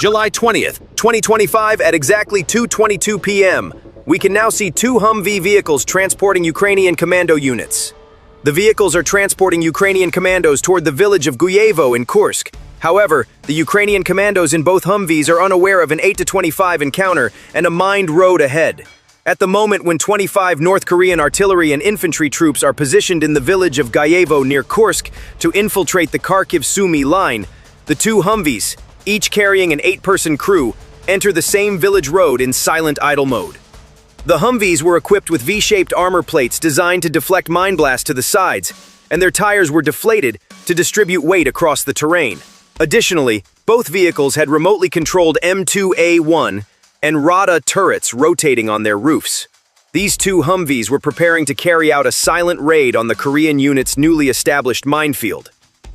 July 20th, 2025 at exactly 2:22 p.m. We can now see two Humvee vehicles transporting Ukrainian commando units. The vehicles are transporting Ukrainian commandos toward the village of Guyevo in Kursk. However, the Ukrainian commandos in both Humvees are unaware of an 8-25 encounter and a mined road ahead. At the moment when 25 North Korean artillery and infantry troops are positioned in the village of Guyevo near Kursk to infiltrate the Kharkiv-Sumy line, the two Humvees, each carrying an 8-person crew, enter the same village road in silent idle mode. The Humvees were equipped with V-shaped armor plates designed to deflect mine blasts to the sides, and their tires were deflated to distribute weight across the terrain. Additionally, both vehicles had remotely controlled M2A1 and Rada turrets rotating on their roofs. These two Humvees were preparing to carry out a silent raid on the Korean unit's newly established minefield,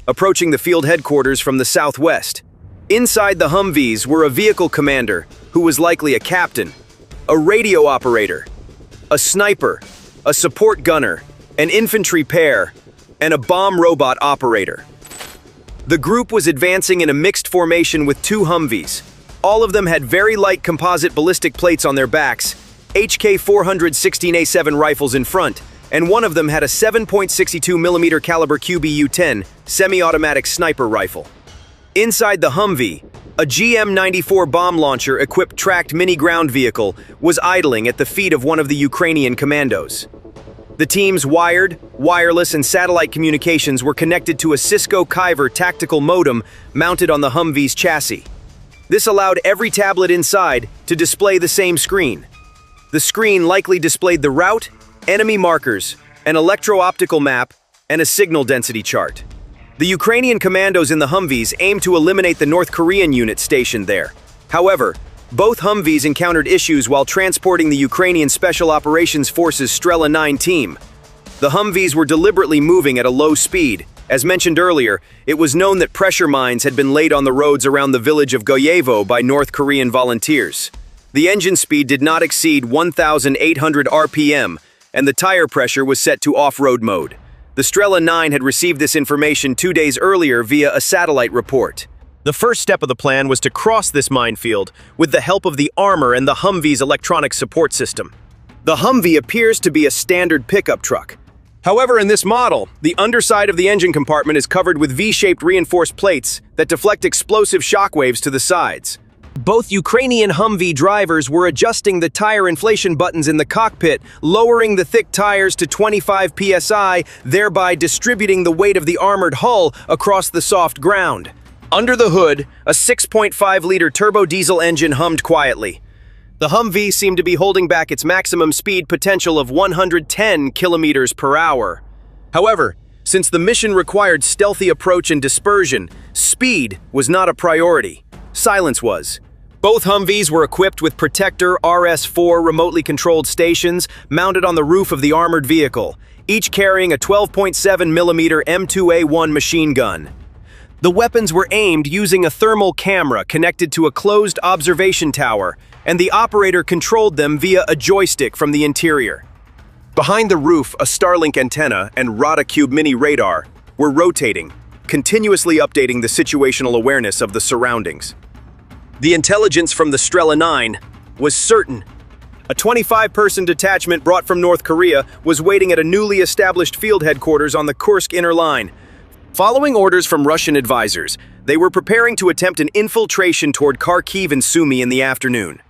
approaching the field headquarters from the southwest. Inside the Humvees were a vehicle commander, who was likely a captain, a radio operator, a sniper, a support gunner, an infantry pair, and a bomb robot operator. The group was advancing in a mixed formation with two Humvees. All of them had very light composite ballistic plates on their backs, HK-416A7 rifles in front, and one of them had a 7.62mm caliber QBU-10 semi-automatic sniper rifle. Inside the Humvee, a GM-94 bomb launcher-equipped tracked mini-ground vehicle was idling at the feet of one of the Ukrainian commandos. The team's wired, wireless, and satellite communications were connected to a Cisco Kyber tactical modem mounted on the Humvee's chassis. This allowed every tablet inside to display the same screen. The screen likely displayed the route, enemy markers, an electro-optical map, and a signal density chart. The Ukrainian commandos in the Humvees aimed to eliminate the North Korean unit stationed there. However, both Humvees encountered issues while transporting the Ukrainian Special Operations Forces Strela 9 team. The Humvees were deliberately moving at a low speed. As mentioned earlier, it was known that pressure mines had been laid on the roads around the village of Guyevo by North Korean volunteers. The engine speed did not exceed 1,800 RPM, and the tire pressure was set to off-road mode. The Strela 9 had received this information 2 days earlier via a satellite report. The first step of the plan was to cross this minefield with the help of the armor and the Humvee's electronic support system. The Humvee appears to be a standard pickup truck. However, in this model, the underside of the engine compartment is covered with V-shaped reinforced plates that deflect explosive shockwaves to the sides. Both Ukrainian Humvee drivers were adjusting the tire inflation buttons in the cockpit, lowering the thick tires to 25 psi, thereby distributing the weight of the armored hull across the soft ground. Under the hood, a 6.5-liter turbo diesel engine hummed quietly. The Humvee seemed to be holding back its maximum speed potential of 110 kilometers per hour. However, since the mission required stealthy approach and dispersion, speed was not a priority. Silence was. Both Humvees were equipped with Protector RS-4 remotely controlled stations mounted on the roof of the armored vehicle, each carrying a 12.7mm M2A1 machine gun. The weapons were aimed using a thermal camera connected to a closed observation tower, and the operator controlled them via a joystick from the interior. Behind the roof, a Starlink antenna and Radacube mini radar were rotating, continuously updating the situational awareness of the surroundings. The intelligence from the Strela 9 was certain. A 25-person detachment brought from North Korea was waiting at a newly established field headquarters on the Kursk inner line. Following orders from Russian advisors, they were preparing to attempt an infiltration toward Kharkiv and Sumy in the afternoon.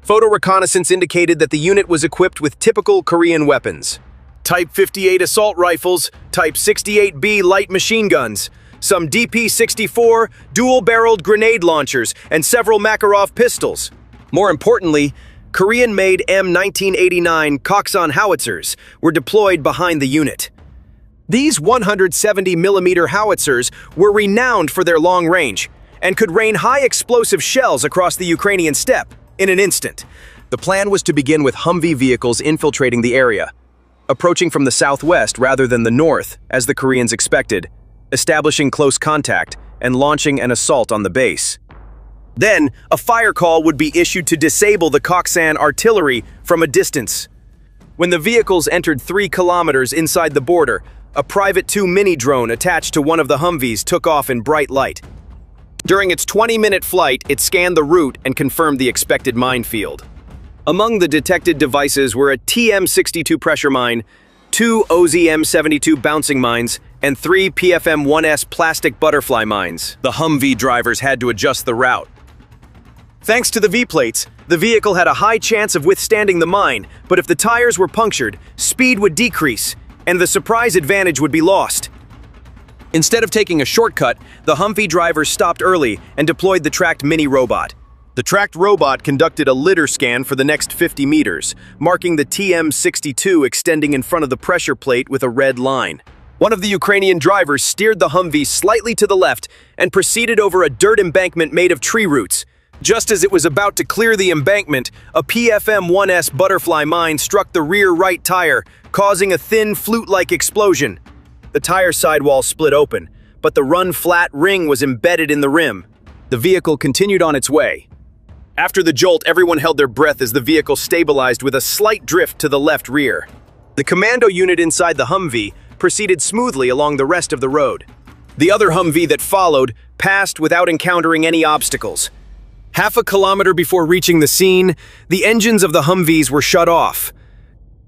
Photo reconnaissance indicated that the unit was equipped with typical Korean weapons: Type 58 assault rifles, Type 68B light machine guns, some DP-64 dual-barreled grenade launchers, and several Makarov pistols. More importantly, Korean-made M1989 Koksan howitzers were deployed behind the unit. These 170mm howitzers were renowned for their long range and could rain high-explosive shells across the Ukrainian steppe in an instant. The plan was to begin with Humvee vehicles infiltrating the area, approaching from the southwest rather than the north, as the Koreans expected, establishing close contact and launching an assault on the base. Then, a fire call would be issued to disable the Koksan artillery from a distance. When the vehicles entered 3 kilometers inside the border, a Private 2 mini drone attached to one of the Humvees took off in bright light. During its 20-minute flight, it scanned the route and confirmed the expected minefield. Among the detected devices were a TM-62 pressure mine, 2 OZM-72 bouncing mines, and 3 PFM-1S plastic butterfly mines. The Humvee drivers had to adjust the route. Thanks to the V-plates, the vehicle had a high chance of withstanding the mine, but if the tires were punctured, speed would decrease, and the surprise advantage would be lost. Instead of taking a shortcut, the Humvee drivers stopped early and deployed the tracked mini-robot. The tracked robot conducted a lidar scan for the next 50 meters, marking the TM-62 extending in front of the pressure plate with a red line. One of the Ukrainian drivers steered the Humvee slightly to the left and proceeded over a dirt embankment made of tree roots. Just as it was about to clear the embankment, a PFM-1S butterfly mine struck the rear right tire, causing a thin flute-like explosion. The tire sidewall split open, but the run-flat ring was embedded in the rim. The vehicle continued on its way. After the jolt, everyone held their breath as the vehicle stabilized with a slight drift to the left rear. The commando unit inside the Humvee proceeded smoothly along the rest of the road. The other Humvee that followed passed without encountering any obstacles. Half a kilometer before reaching the scene, the engines of the Humvees were shut off.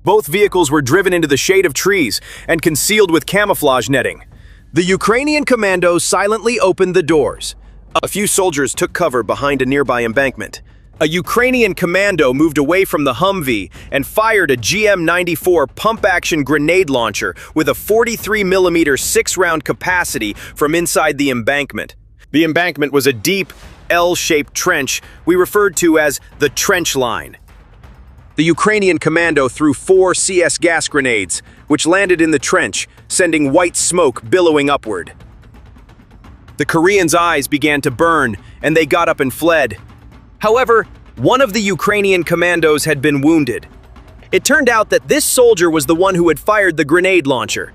Both vehicles were driven into the shade of trees and concealed with camouflage netting. The Ukrainian commandos silently opened the doors. A few soldiers took cover behind a nearby embankment. A Ukrainian commando moved away from the Humvee and fired a GM-94 pump-action grenade launcher with a 43mm 6-round capacity from inside the embankment. The embankment was a deep, L-shaped trench we referred to as the trench line. The Ukrainian commando threw 4 CS gas grenades, which landed in the trench, sending white smoke billowing upward. The Koreans' eyes began to burn, and they got up and fled. However, one of the Ukrainian commandos had been wounded. It turned out that this soldier was the one who had fired the grenade launcher.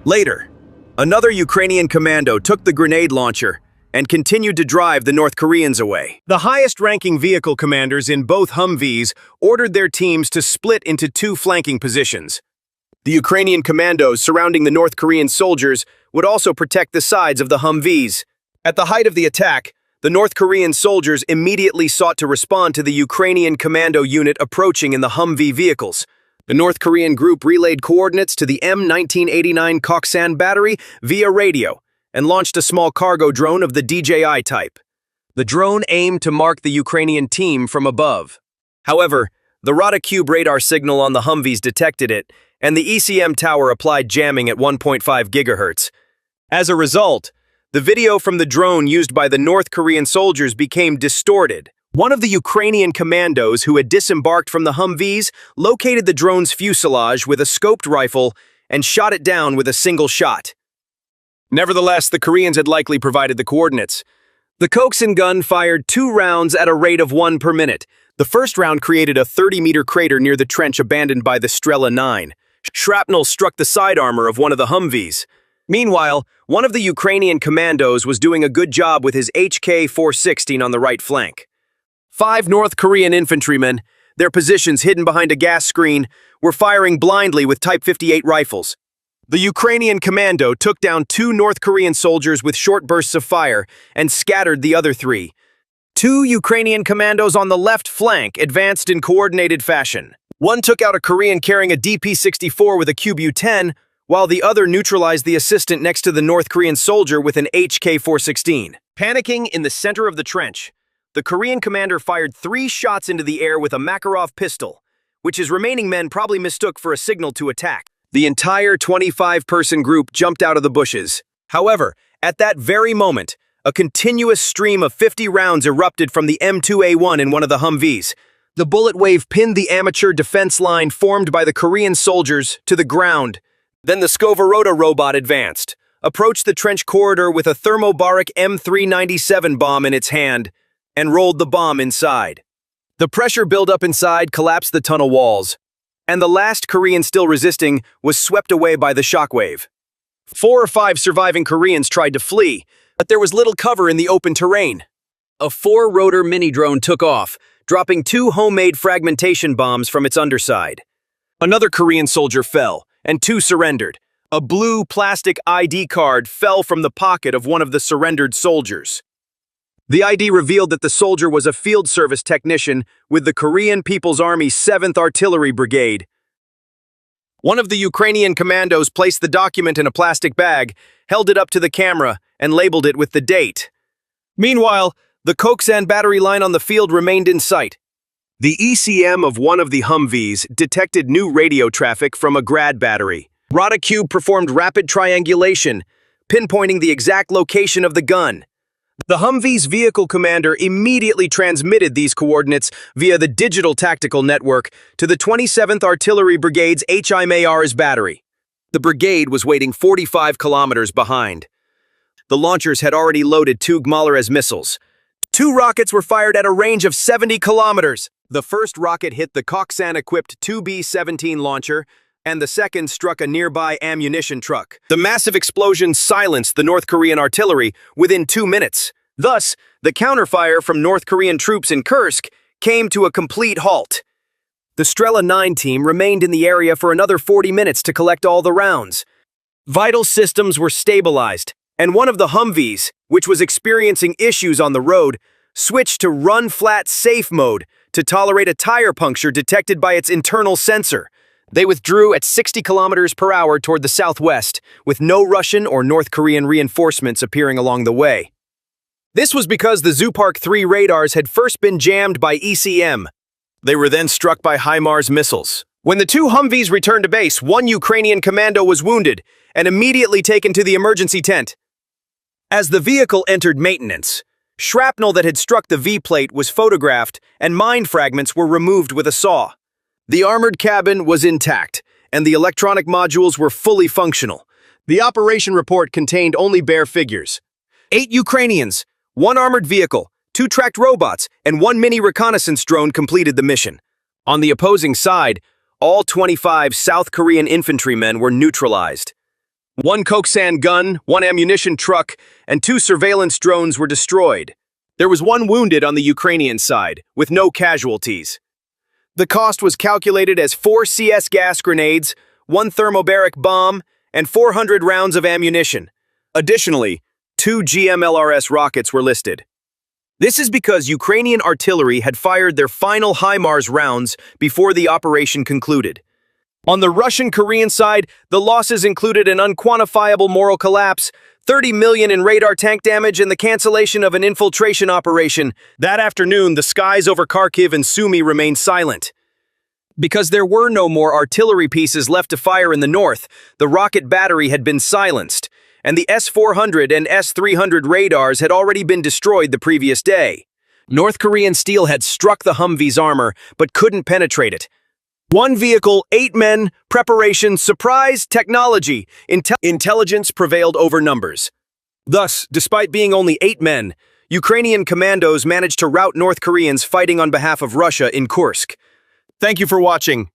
Later, another Ukrainian commando took the grenade launcher and continued to drive the North Koreans away. The highest-ranking vehicle commanders in both Humvees ordered their teams to split into 2 flanking positions. The Ukrainian commandos surrounding the North Korean soldiers would also protect the sides of the Humvees. At the height of the attack, the North Korean soldiers immediately sought to respond to the Ukrainian commando unit approaching in the Humvee vehicles. The North Korean group relayed coordinates to the M1989 Koksan battery via radio and launched a small cargo drone of the DJI type. The drone aimed to mark the Ukrainian team from above. However, the Radacube radar signal on the Humvees detected it, and the ECM tower applied jamming at 1.5 GHz. As a result, the video from the drone used by the North Korean soldiers became distorted. One of the Ukrainian commandos who had disembarked from the Humvees located the drone's fuselage with a scoped rifle and shot it down with a single shot. Nevertheless, the Koreans had likely provided the coordinates. The Koksan gun fired 2 rounds at a rate of 1 per minute. The first round created a 30-meter crater near the trench abandoned by the Strela 9. Shrapnel struck the side armor of one of the Humvees. Meanwhile, one of the Ukrainian commandos was doing a good job with his HK-416 on the right flank. 5 North Korean infantrymen, their positions hidden behind a gas screen, were firing blindly with Type 58 rifles. The Ukrainian commando took down 2 North Korean soldiers with short bursts of fire and scattered the other 3. 2 Ukrainian commandos on the left flank advanced in coordinated fashion. One took out a Korean carrying a DP-64 with a QBU-10, while the other neutralized the assistant next to the North Korean soldier with an HK-416. Panicking in the center of the trench, the Korean commander fired 3 shots into the air with a Makarov pistol, which his remaining men probably mistook for a signal to attack. The entire 25-person group jumped out of the bushes. However, at that very moment, a continuous stream of 50 rounds erupted from the M2A1 in one of the Humvees. The bullet wave pinned the amateur defense line formed by the Korean soldiers to the ground. Then the Skovoroda robot advanced, approached the trench corridor with a thermobaric M397 bomb in its hand, and rolled the bomb inside. The pressure buildup inside collapsed the tunnel walls, and the last Korean still resisting was swept away by the shockwave. 4 or 5 surviving Koreans tried to flee, but there was little cover in the open terrain. A 4-rotor mini-drone took off, dropping 2 homemade fragmentation bombs from its underside. Another Korean soldier fell, and 2 surrendered. A blue plastic ID card fell from the pocket of one of the surrendered soldiers. The ID revealed that the soldier was a field service technician with the Korean People's Army 7th Artillery Brigade. One of the Ukrainian commandos placed the document in a plastic bag, held it up to the camera, and labeled it with the date. Meanwhile, the Koksan battery line on the field remained in sight. The ECM of one of the Humvees detected new radio traffic from a Grad battery. RadaCube performed rapid triangulation, pinpointing the exact location of the gun. The Humvee's vehicle commander immediately transmitted these coordinates via the digital tactical network to the 27th Artillery Brigade's HIMARS battery. The brigade was waiting 45 kilometers behind. The launchers had already loaded 2 Gmalares missiles. 2 rockets were fired at a range of 70 kilometers. The first rocket hit the Koksan-equipped 2B-17 launcher, and the second struck a nearby ammunition truck. The massive explosion silenced the North Korean artillery within 2 minutes. Thus, the counterfire from North Korean troops in Kursk came to a complete halt. The Strela 9 team remained in the area for another 40 minutes to collect all the rounds. Vital systems were stabilized, and one of the Humvees, which was experiencing issues on the road, switched to run flat safe mode to tolerate a tire puncture detected by its internal sensor. They withdrew at 60 kilometers per hour toward the southwest, with no Russian or North Korean reinforcements appearing along the way. This was because the Zupark 3 radars had first been jammed by ECM. They were then struck by HIMARS missiles. When the 2 Humvees returned to base, one Ukrainian commando was wounded and immediately taken to the emergency tent. As the vehicle entered maintenance, shrapnel that had struck the V-plate was photographed and mine fragments were removed with a saw. The armored cabin was intact, and the electronic modules were fully functional. The operation report contained only bare figures. 8 Ukrainians, 1 armored vehicle, 2 tracked robots, and 1 mini reconnaissance drone completed the mission. On the opposing side, all 25 South Korean infantrymen were neutralized. 1 Koksan gun, 1 ammunition truck, and 2 surveillance drones were destroyed. There was 1 wounded on the Ukrainian side, with no casualties. The cost was calculated as 4 CS gas grenades, 1 thermobaric bomb, and 400 rounds of ammunition. Additionally, 2 GMLRS rockets were listed. This is because Ukrainian artillery had fired their final HIMARS rounds before the operation concluded. On the Russian-Korean side, the losses included an unquantifiable moral collapse, 30 million in radar tank damage, and the cancellation of an infiltration operation. That afternoon, the skies over Kharkiv and Sumy remained silent. Because there were no more artillery pieces left to fire in the north, the rocket battery had been silenced, and the S-400 and S-300 radars had already been destroyed the previous day. North Korean steel had struck the Humvee's armor, but couldn't penetrate it. 1 vehicle, 8 men, preparation, surprise, technology, intelligence prevailed over numbers. Thus, despite being only 8 men, Ukrainian commandos managed to rout North Koreans fighting on behalf of Russia in Kursk. Thank you for watching.